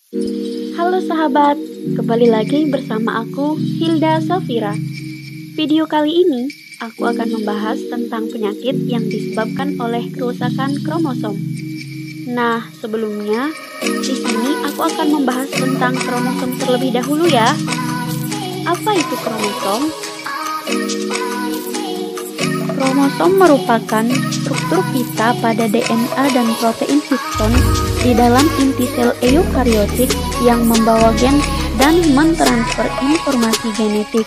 Halo sahabat, kembali lagi bersama aku Hilda Safira. Video kali ini aku akan membahas tentang penyakit yang disebabkan oleh kerusakan kromosom. Nah, sebelumnya di sini aku akan membahas tentang kromosom terlebih dahulu ya. Apa itu kromosom? Kromosom merupakan struktur pita pada DNA dan protein histon di dalam inti sel eukariotik yang membawa gen dan mentransfer informasi genetik.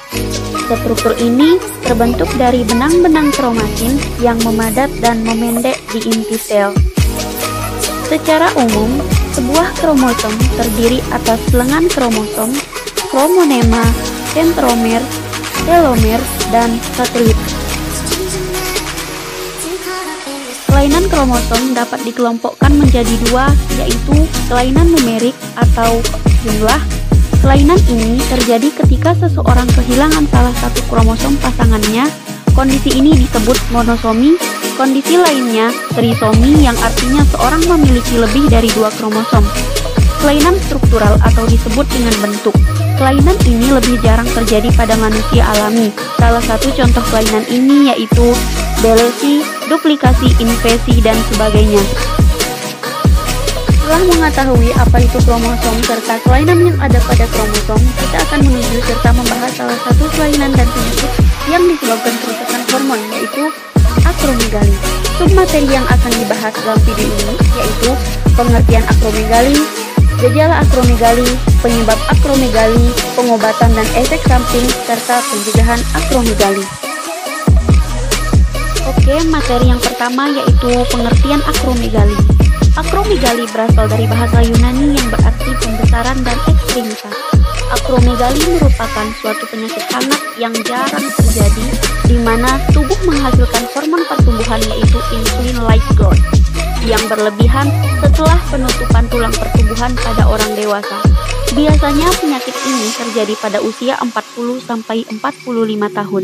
Struktur ini terbentuk dari benang-benang kromatin yang memadat dan memendek di inti sel. Secara umum, sebuah kromosom terdiri atas lengan kromosom, kromonema, sentromer, telomer, dan satelit. Kelainan kromosom dapat dikelompokkan menjadi dua, yaitu kelainan numerik atau jumlah. Kelainan ini terjadi ketika seseorang kehilangan salah satu kromosom pasangannya. Kondisi ini disebut monosomi. Kondisi lainnya trisomi, yang artinya seorang memiliki lebih dari dua kromosom. Kelainan struktural atau disebut dengan bentuk. Kelainan ini lebih jarang terjadi pada manusia alami. Salah satu contoh kelainan ini yaitu delesi, duplikasi, invasi, dan sebagainya. Setelah mengetahui apa itu kromosom serta kelainan yang ada pada kromosom, kita akan menuju serta membahas salah satu kelainan dan penyakit yang disebabkan kerusakan hormon, yaitu akromegali. Submateri yang akan dibahas dalam video ini yaitu pengertian akromegali, gejala akromegali, penyebab akromegali, pengobatan dan efek samping, serta pencegahan akromegali. Oke, materi yang pertama yaitu pengertian akromegali. Akromegali berasal dari bahasa Yunani yang berarti pembesaran dan ekstremitas. Akromegali merupakan suatu penyakit anak yang jarang terjadi, di mana tubuh menghasilkan hormon pertumbuhan yaitu insulin-like growth yang berlebihan setelah penutupan tulang pertumbuhan pada orang dewasa. Biasanya penyakit ini terjadi pada usia 40-45 tahun.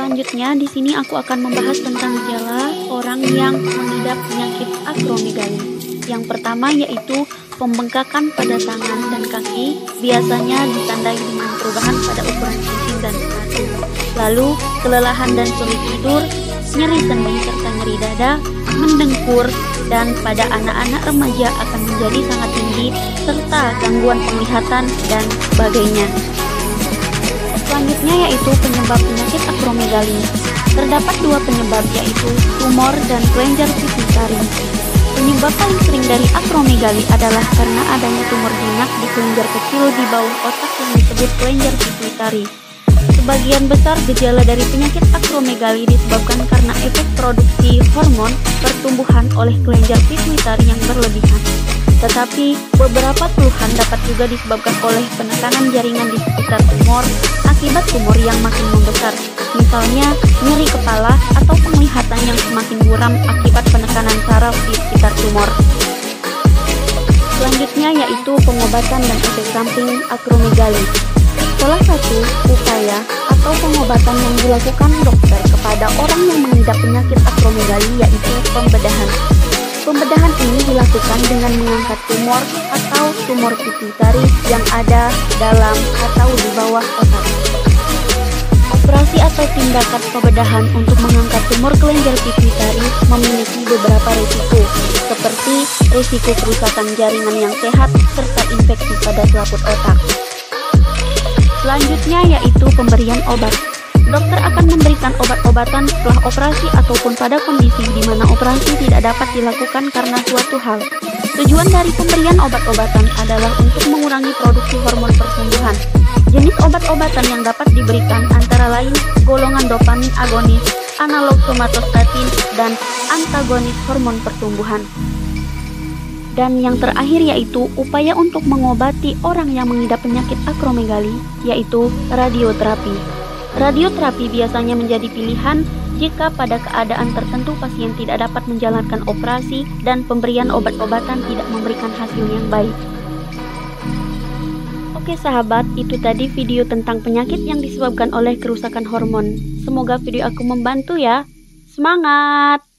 Selanjutnya di sini aku akan membahas tentang gejala orang yang mengidap penyakit akromegali. Yang pertama yaitu pembengkakan pada tangan dan kaki, biasanya ditandai dengan perubahan pada ukuran cincin dan sepatu. Lalu kelelahan dan sulit tidur, nyeri sendi serta nyeri dada, mendengkur, dan pada anak-anak remaja akan menjadi sangat tinggi, serta gangguan penglihatan dan sebagainya. Selanjutnya yaitu penyebab penyakit akromegali. Terdapat dua penyebab yaitu tumor dan kelenjar pituitari. Penyebab paling sering dari akromegali adalah karena adanya tumor jinak di kelenjar kecil di bawah otak yang disebut kelenjar pituitari. Sebagian besar gejala dari penyakit akromegali disebabkan karena efek produksi hormon pertumbuhan oleh kelenjar pituitari yang berlebihan. Tetapi beberapa keluhan dapat juga disebabkan oleh penekanan jaringan di sekitar tumor akibat tumor yang makin membesar. Misalnya nyeri kepala atau penglihatan yang semakin buram akibat penekanan saraf di sekitar tumor. Selanjutnya yaitu pengobatan dan efek samping akromegali. Salah satu upaya atau pengobatan yang dilakukan dokter kepada orang yang mengidap penyakit akromegali yaitu pembedahan. Pembedahan ini dilakukan dengan mengangkat tumor atau tumor pituitari yang ada dalam atau di bawah otak. Operasi atau tindakan pembedahan untuk mengangkat tumor kelenjar pituitari memiliki beberapa risiko, seperti risiko kerusakan jaringan yang sehat serta infeksi pada selaput otak. Selanjutnya yaitu pemberian obat. Dokter akan memberikan obat-obatan setelah operasi ataupun pada kondisi di mana operasi tidak dapat dilakukan karena suatu hal. Tujuan dari pemberian obat-obatan adalah untuk mengurangi produksi hormon pertumbuhan. Jenis obat-obatan yang dapat diberikan antara lain golongan dopamin agonis, analog somatostatin, dan antagonis hormon pertumbuhan. Dan yang terakhir yaitu upaya untuk mengobati orang yang mengidap penyakit akromegali, yaitu radioterapi. Radioterapi biasanya menjadi pilihan jika pada keadaan tertentu pasien tidak dapat menjalankan operasi dan pemberian obat-obatan tidak memberikan hasil yang baik. Oke sahabat, itu tadi video tentang penyakit yang disebabkan oleh kerusakan hormon. Semoga video aku membantu ya. Semangat!